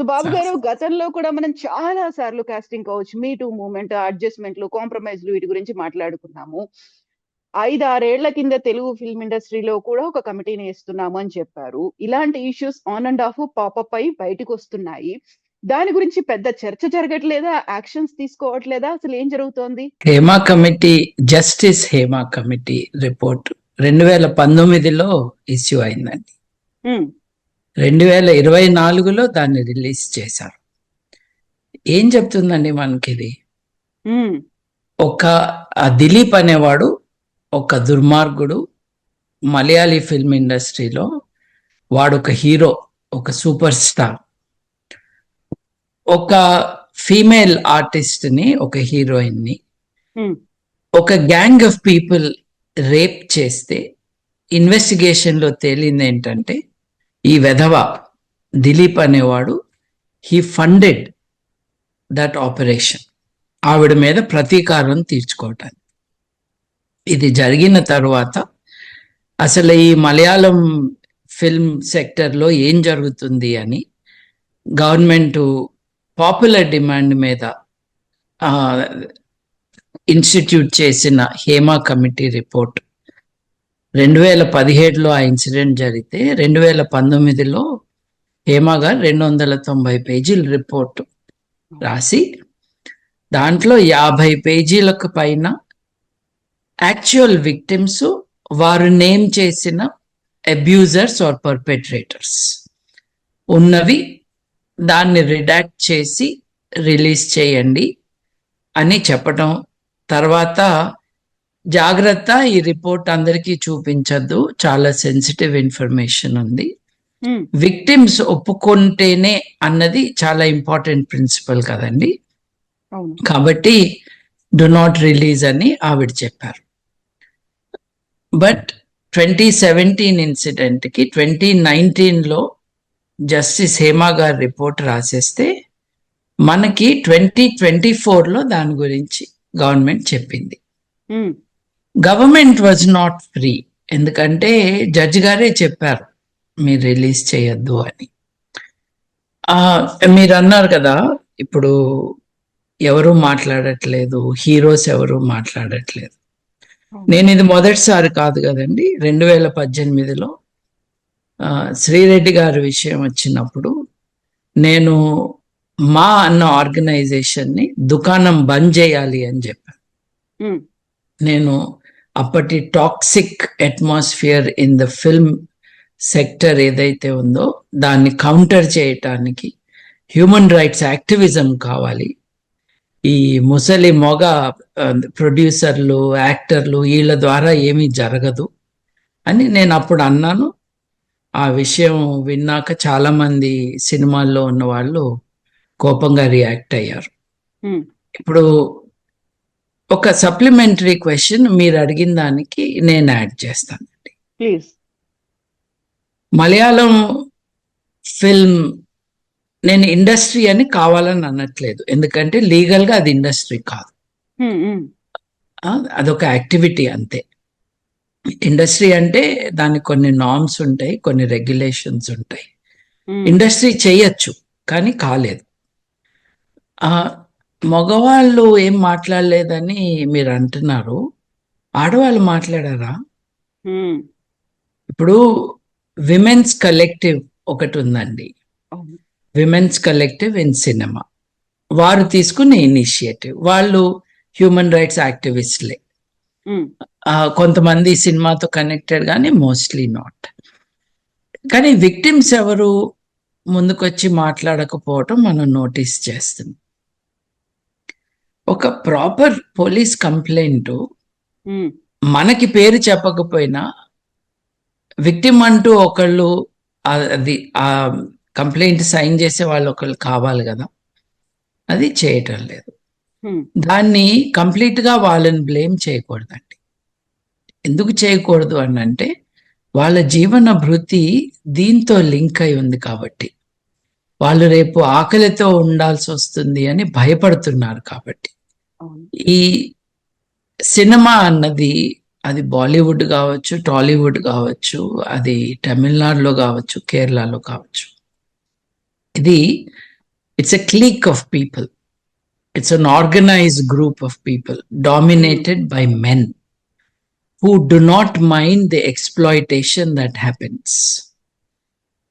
So బాబు గారు, గతంలో కూడా మనం చాలా సార్లు కాస్టింగ్ కౌచ్, మీ టూ మూవ్‌మెంట్, అడ్జస్ట్‌మెంట్‌లు, కాంప్రమైజ్‌లు వీటి గురించి మాట్లాడుకున్నాము. 5, 6 ఏళ్ల కింద తెలుగు ఫిల్మ్ ఇండస్ట్రీలో కూడా ఒక కమిటీని ఏస్తున్నాము అని చెప్పారు. ఇలాంటి issues on and of popup అయ్యి బయటికొస్తున్నాయి. దాని గురించి పెద్ద చర్చ జరగట్లేదా? యాక్షన్స్ తీసుకోవట్లేదా? అసలు ఏం జరుగుతోంది? Hema committee, justice Hema committee report 2019లో ఇష్యూ అయిందండి. 2024లో దాన్ని రిలీజ్ చేశారు. ఏం చెప్తుందండి మనకి ఇది? ఒక దిలీప్ అనేవాడు ఒక దుర్మార్గుడు. మలయాళీ ఫిల్మ్ ఇండస్ట్రీలో వాడు ఒక హీరో, ఒక సూపర్ స్టార్. ఒక ఫీమేల్ ఆర్టిస్ట్ ని, ఒక హీరోయిన్ ని ఒక గ్యాంగ్ ఆఫ్ పీపుల్ రేప్ చేస్తే ఇన్వెస్టిగేషన్ లో తేలింది ఏంటంటే, ఈ వెధవ దిలీప్ అనేవాడు హీ ఫండెడ్ దట్ ఆపరేషన్, ఆవిడ మీద ప్రతీకారం తీర్చుకోవటానికి. ఇది జరిగిన తర్వాత అసలు ఈ మలయాళం ఫిల్మ్ సెక్టర్లో ఏం జరుగుతుంది అని గవర్నమెంట్ పాపులర్ డిమాండ్ మీద ఇన్స్టిట్యూట్ చేసిన హేమా కమిటీ రిపోర్ట్ 2017లో ఆ ఇన్సిడెంట్ జరిగితే 2019లో హేమా గారు 290 పేజీల రిపోర్ట్ రాసి దాంట్లో 50 పేజీలకు పైన యాక్చువల్ విక్టిమ్స్, వారు నేమ్ చేసిన అబ్యూజర్స్ ఆర్ పర్పెట్రేటర్స్ ఉన్నవి, దాన్ని రిడాక్ట్ చేసి రిలీజ్ చేయండి అని చెప్పడం. తర్వాత జాగ్రత్త, ఈ రిపోర్ట్ అందరికీ చూపించద్దు, చాలా సెన్సిటివ్ ఇన్ఫర్మేషన్ ఉంది, విక్టిమ్స్ ఒప్పుకుంటేనే అన్నది చాలా ఇంపార్టెంట్ ప్రిన్సిపల్ కదండి, కాబట్టి డు నాట్ రిలీజ్ అని ఆవిడ చెప్పారు. బట్ 2017 ఇన్సిడెంట్ కి 2019లో జస్టిస్ హేమా గారు రిపోర్ట్ రాసేస్తే మనకి 2024లో దాని గురించి గవర్నమెంట్ చెప్పింది. గవర్నమెంట్ వాజ్ నాట్ ఫ్రీ, ఎందుకంటే జడ్జి గారే చెప్పారు మీరు రిలీజ్ చేయొద్దు అని. మీరు అన్నారు కదా, ఇప్పుడు ఎవరు మాట్లాడట్లేదు, హీరోస్ ఎవరు మాట్లాడట్లేదు. నేను ఇది మొదటిసారి కాదు కదండి, 2018లో శ్రీరెడ్డి గారి విషయం వచ్చినప్పుడు నేను మా అన్న ఆర్గనైజేషన్ని దుకాణం బంద్ చేయాలి అని చెప్పాను. నేను అప్పటి toxic atmosphere in the film sector ఏదైతే ఉందో దాన్ని కౌంటర్ చేయటానికి హ్యూమన్ రైట్స్ యాక్టివిజం కావాలి, ఈ ముసలి మొగ ప్రొడ్యూసర్లు, యాక్టర్లు వీళ్ళ ద్వారా ఏమీ జరగదు అని నేను అప్పుడు అన్నాను. ఆ విషయం విన్నాక చాలా మంది సినిమాల్లో ఉన్న వాళ్ళు కోపంగా రియాక్ట్ అయ్యారు. ఇప్పుడు ఒక సప్లిమెంటరీ క్వశ్చన్ మీరు అడిగిన దానికి నేను యాడ్ చేస్తానండి. ప్లీజ్. మలయాళం ఫిల్మ్, నేను ఇండస్ట్రీ అని కావాలని అనట్లేదు, ఎందుకంటే లీగల్ గా అది ఇండస్ట్రీ కాదు, అదొక యాక్టివిటీ అంతే. ఇండస్ట్రీ అంటే దానికి కొన్ని నార్మ్స్ ఉంటాయి, కొన్ని రెగ్యులేషన్స్ ఉంటాయి. ఇండస్ట్రీ చేయొచ్చు కానీ కాలేదు. మగవాళ్ళు ఏం మాట్లాడలేదని మీరు అంటున్నారు, ఆడవాళ్ళు మాట్లాడారా? ఇప్పుడు విమెన్స్ కలెక్టివ్ ఒకటి ఉందండి, విమెన్స్ కలెక్టివ్ ఇన్ సినిమా, వారు తీసుకునే ఇనిషియేటివ్, వాళ్ళు హ్యూమన్ రైట్స్ యాక్టివిస్ట్లే. కొంతమంది సినిమాతో కనెక్టెడ్ కానీ మోస్ట్లీ నాట్. కానీ విక్టిమ్స్ ఎవరు ముందుకొచ్చి మాట్లాడకపోవటం మనం నోటీస్ చేస్తున్నాం. ఒక ప్రాపర్ పోలీస్ కంప్లైంట్ మనకి పేరు చెప్పకపోయినా విక్టిమ్ అంటూ ఒకళ్ళు, అది ఆ కంప్లైంట్ సైన్ చేసే వాళ్ళు ఒకళ్ళు కావాలి కదా, అది చేయటం లేదు. దాన్ని కంప్లీట్ గా వాళ్ళని బ్లేమ్ చేయకూడదండి. ఎందుకు చేయకూడదు అని అంటే, వాళ్ళ జీవన భృతి దీంతో లింక్ అయి ఉంది కాబట్టి, వాళ్ళు రేపు ఆకలితో ఉండాల్సి వస్తుంది అని భయపడుతున్నారు కాబట్టి. ఈ సినిమా అన్నది అది బాలీవుడ్ కావచ్చు, టాలీవుడ్ కావచ్చు, అది తమిళనాడులో కావచ్చు, కేరళలో కావచ్చు, ఇది It's a clique of people. It's an organized group of people dominated by men who do not mind the exploitation that happens.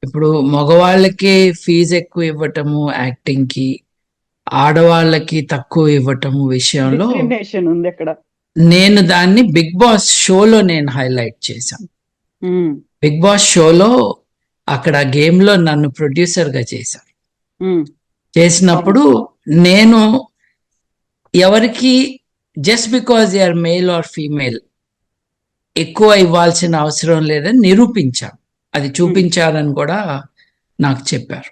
ఇప్పుడు మగవాళ్ళకి ఫీజు ఎక్కువ ఇవ్వటము యాక్టింగ్ కి, ఆడవాళ్ళకి తక్కువ ఇవ్వటము విషయంలో డిస్క్రిమినేషన్ ఉంది అక్కడ. నేను దాన్ని బిగ్ బాస్ షోలో నేను హైలైట్ చేశాను. బిగ్ బాస్ షోలో అక్కడ గేమ్ లో నన్ను ప్రొడ్యూసర్ గా చేశారు. చేసినప్పుడు నేను ఎవరికి just because they are male or female ఎక్కువ ఇవ్వాల్సిన అవసరం లేదని నిరూపించాను. అది చూపించారని కూడా నాకు చెప్పారు.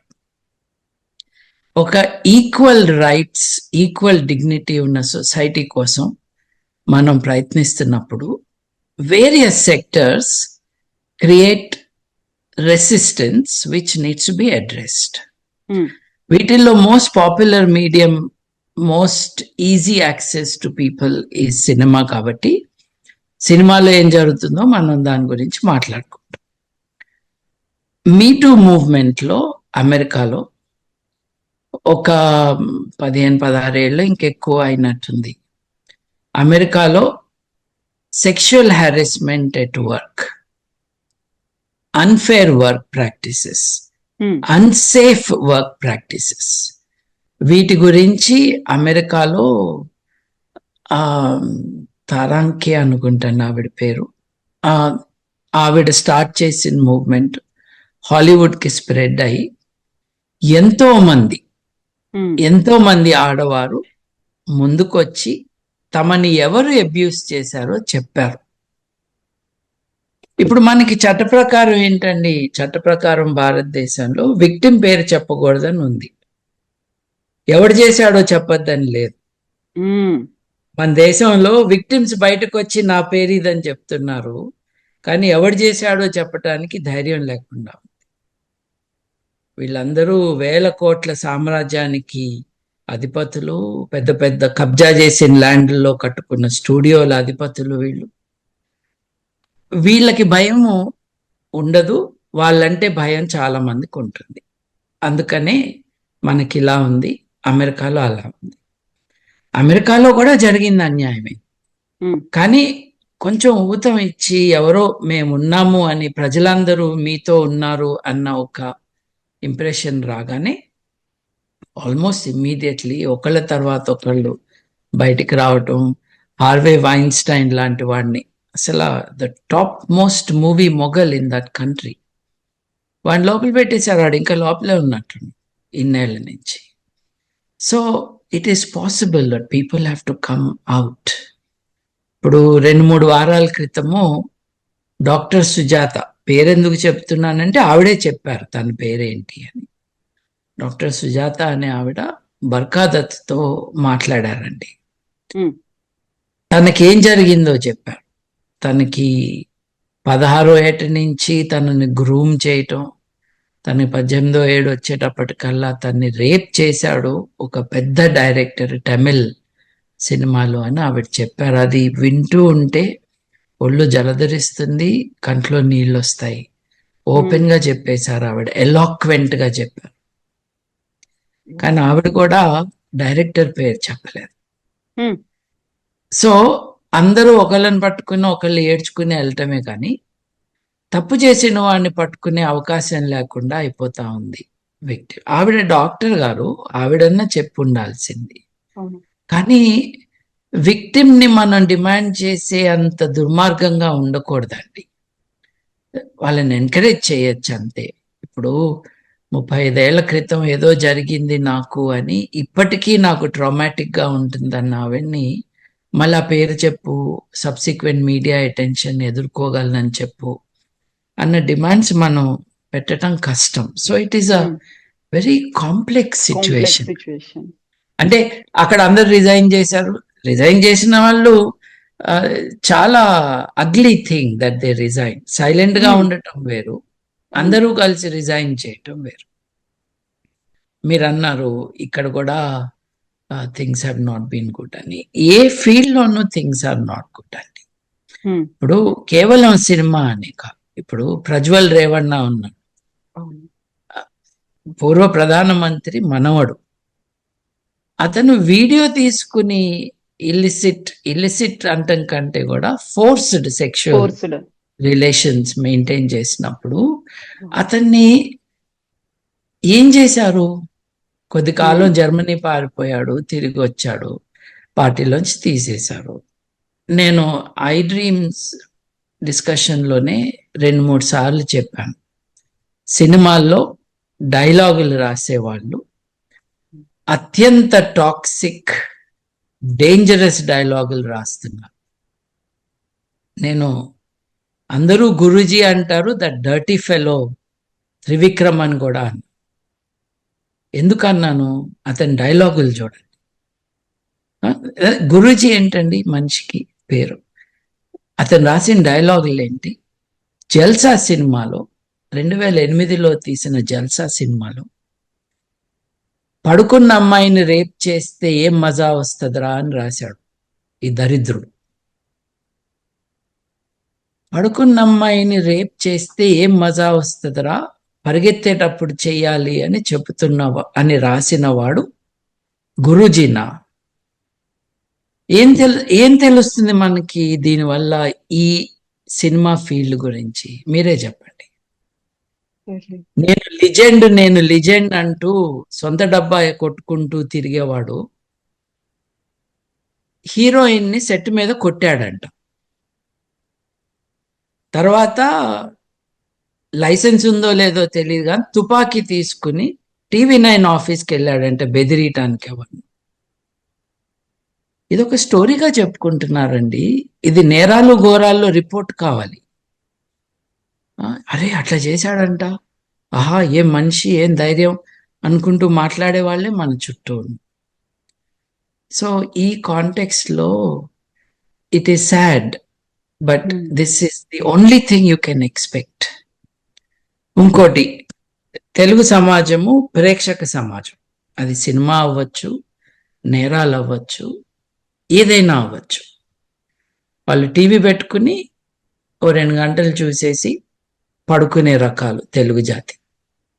ఒక ఈక్వల్ రైట్స్, ఈక్వల్ డిగ్నిటీ ఉన్న సొసైటీ కోసం మనం ప్రయత్నిస్తున్నప్పుడు various sectors create resistance which needs to be addressed. వీటిల్లో most popular medium, most easy access to people ఈ సినిమా. కాబట్టి సినిమాలో ఏం జరుగుతుందో మనం దాని గురించి మాట్లాడుకుంటాం. మీటూ మూవ్మెంట్లో అమెరికాలో ఒక 15-16 ఏళ్ళు ఇంకెక్కువ అయినట్టుంది. అమెరికాలో sexual harassment at work, unfair work practices, unsafe work practices, వీటి గురించి అమెరికాలో తారాంకే అనుకుంటాను ఆవిడ పేరు, ఆవిడ స్టార్ట్ చేసిన మూవ్మెంట్ హాలీవుడ్కి స్ప్రెడ్ అయ్యి ఎంతో మంది ఆడవారు ముందుకొచ్చి తమని ఎవరు అబ్యూస్ చేశారో చెప్పారు. ఇప్పుడు మనకి చట్ట ప్రకారం ఏంటండి, చట్ట ప్రకారం భారతదేశంలో విక్టిమ్ పేరు చెప్పకూడదని ఉంది, ఎవడు చేశాడో చెప్పొద్దని లేదు. మన దేశంలో విక్టిమ్స్ బయటకు వచ్చి నా పేరు ఇదని చెప్తున్నారు, కానీ ఎవడు చేశాడో చెప్పటానికి ధైర్యం లేకుండా ఉంది. వీళ్ళందరూ 1000 కోట్ల సామ్రాజ్యానికి అధిపతులు, పెద్ద పెద్ద కబ్జా చేసిన ల్యాండ్లో కట్టుకున్న స్టూడియోల అధిపతులు. వీళ్ళకి భయము ఉండదు, వాళ్ళంటే భయం చాలా మందికి ఉంటుంది. అందుకనే మనకి ఇలా ఉంది, అమెరికాలో అలా ఉంది. అమెరికాలో కూడా జరిగింది అన్యాయమే, కానీ కొంచెం ఊతం ఇచ్చి ఎవరో మేమున్నాము అని, ప్రజలందరూ మీతో ఉన్నారు అన్న ఒక ఇంప్రెషన్ రాగానే ఆల్మోస్ట్ ఇమ్మీడియట్లీ ఒకళ్ళ తర్వాత ఒకళ్ళు బయటికి రావటం. హార్వే వైన్స్టైన్ లాంటి వాడిని, అసలు the top most movie mogul in that country, వాడిని లోపల పెట్టేశారు. వాడు ఇంకా లోపలే ఉన్నట్టు ఇన్నేళ్ల నుంచి. So it is possible that people have to come out. ఇప్పుడు 2-3 వారాల క్రితము డాక్టర్ సుజాత, పేరెందుకు చెప్తున్నానంటే ఆవిడే చెప్పారు తన పేరేంటి అని. డాక్టర్ సుజాత అనే ఆవిడ బర్ఖాదత్తో మాట్లాడారండి. తనకేం జరిగిందో చెప్పారు. తనకి 16వ ఏట నుంచి తనని గ్రూమ్ చేయటం, తనకి 18వ ఏడు వచ్చేటప్పటికల్లా తన్ని రేప్ చేశాడు ఒక పెద్ద డైరెక్టర్ తమిళ్ సినిమాలో అని ఆవిడ చెప్పారు. అది వింటూ ఉంటే ఒళ్ళు జలధరిస్తుంది, కంట్లో నీళ్ళు వస్తాయి. ఓపెన్ గా చెప్పేశారు ఆవిడ, ఎలాక్వెంట్ గా చెప్పారు. కానీ ఆవిడ కూడా డైరెక్టర్ పేరు చెప్పలేదు. సో అందరూ ఒకళ్ళని పట్టుకుని ఒకళ్ళు ఏడ్చుకుని వెళ్ళటమే కానీ తప్పు చేసిన వాడిని పట్టుకునే అవకాశం లేకుండా అయిపోతా ఉంది వ్యక్తి. ఆవిడ డాక్టర్ గారు, ఆవిడన్నా చెప్పు ఉండాల్సింది. కానీ విక్టిమ్ ని మనం డిమాండ్ చేసే అంత దుర్మార్గంగా ఉండకూడదండి. వాళ్ళని ఎంకరేజ్ చేయొచ్చు అంతే. ఇప్పుడు 35 ఏళ్ల క్రితం ఏదో జరిగింది నాకు అని, ఇప్పటికీ నాకు ట్రామాటిక్ గా ఉంటుందన్న ఆవిడ్ని మళ్ళీ ఆ పేరు చెప్పు, సబ్సిక్వెంట్ మీడియా అటెన్షన్ ఎదుర్కోగలనని చెప్పు అన్న డిమాండ్స్ మనం పెట్టడం కష్టం. So it is a very complex situation. అంటే అక్కడ అందరు రిజైన్ చేశారు. రిజైన్ చేసిన వాళ్ళు చాలా ugly thing that they resign. Silent గా ఉండటం వేరు, అందరూ కలిసి రిజైన్ చేయటం వేరు. మీరు అన్నారు ఇక్కడ కూడా things have not been good అని. ఏ ఫీల్డ్ లోనూ థింగ్స్ ఆర్ నాట్ గుడ్ అండి. ఇప్పుడు కేవలం సినిమా అనే కాదు. ఇప్పుడు ప్రజ్వల్ రేవಣ್ణ ఉన్నాడు, పూర్వ ప్రధానమంత్రి మనవడు. అతను వీడియో తీసుకుని ఇలిసిట్ అంటం కంటే కూడా forced sexual forced relations maintain చేసినప్పుడు అతన్ని ఏం చేశారు? కొద్ది కాలం జర్మనీ పారిపోయాడు, తిరిగి వచ్చాడు, పార్టీలోంచి తీసేశారు. నేను ఐ డ్రీమ్స్ డిస్కషన్లోనే 2-3 సార్లు చెప్పాను, సినిమాల్లో డైలాగులు రాసేవాళ్ళు అత్యంత టాక్సిక్ డేంజరస్ డైలాగులు రాస్తున్నారు. నేను అందరూ గురూజీ అంటారు, ద డర్టీ ఫెలో త్రివిక్రమ్ అని కూడా అన్నా. ఎందుకన్నాను? అతని డైలాగులు చూడండి. గురూజీ ఏంటండి మనిషికి పేరు. అతను రాసిన డైలాగులు ఏంటి? జల్సా సినిమాలో 2008లో తీసిన జల్సా సినిమాలో పడుకున్న అమ్మాయిని రేప్ చేస్తే ఏం మజా వస్తుందిరా అని రాశాడు ఈ దరిద్రుడు. పడుకున్న అమ్మాయిని రేప్ చేస్తే ఏం మజా వస్తుందిరా, పరిగెత్తేటప్పుడు చెయ్యాలి అని అని రాసిన వాడు గురూజీనా? ఏం తెలుస్తుంది మనకి దీనివల్ల ఈ సినిమా ఫీల్డ్ గురించి? మీరే చెప్పండి. నేను లిజెండ్ అంటూ సొంత డబ్బా కొట్టుకుంటూ తిరిగేవాడు హీరోయిన్ ని సెట్ మీద కొట్టాడంట. తర్వాత లైసెన్స్ ఉందో లేదో తెలియదు కానీ తుపాకీ తీసుకుని TV9 ఆఫీస్కి వెళ్ళాడంటే బెదిరియటానికి ఎవరు. ఇది ఒక స్టోరీగా చెప్పుకుంటున్నారండి. ఇది నేరాలు ఘోరాల్లో రిపోర్ట్ కావాలి. అరే అట్లా చేశాడంట, ఆహా ఏం మనిషి, ఏం ధైర్యం అనుకుంటూ మాట్లాడే వాళ్ళే మన చుట్టూ. సో ఈ కాంటెక్స్ట్ లో it is sad, but this is the only thing you can expect. ఇంకోటి, తెలుగు సమాజము ప్రేక్షక సమాజం. అది సినిమా అవ్వచ్చు, నేరాలు అవ్వచ్చు, ఏదైనా అవ్వచ్చు. వాళ్ళు టీవీ పెట్టుకుని 2 గంటలు చూసేసి పడుకునే రకాలు తెలుగు జాతి.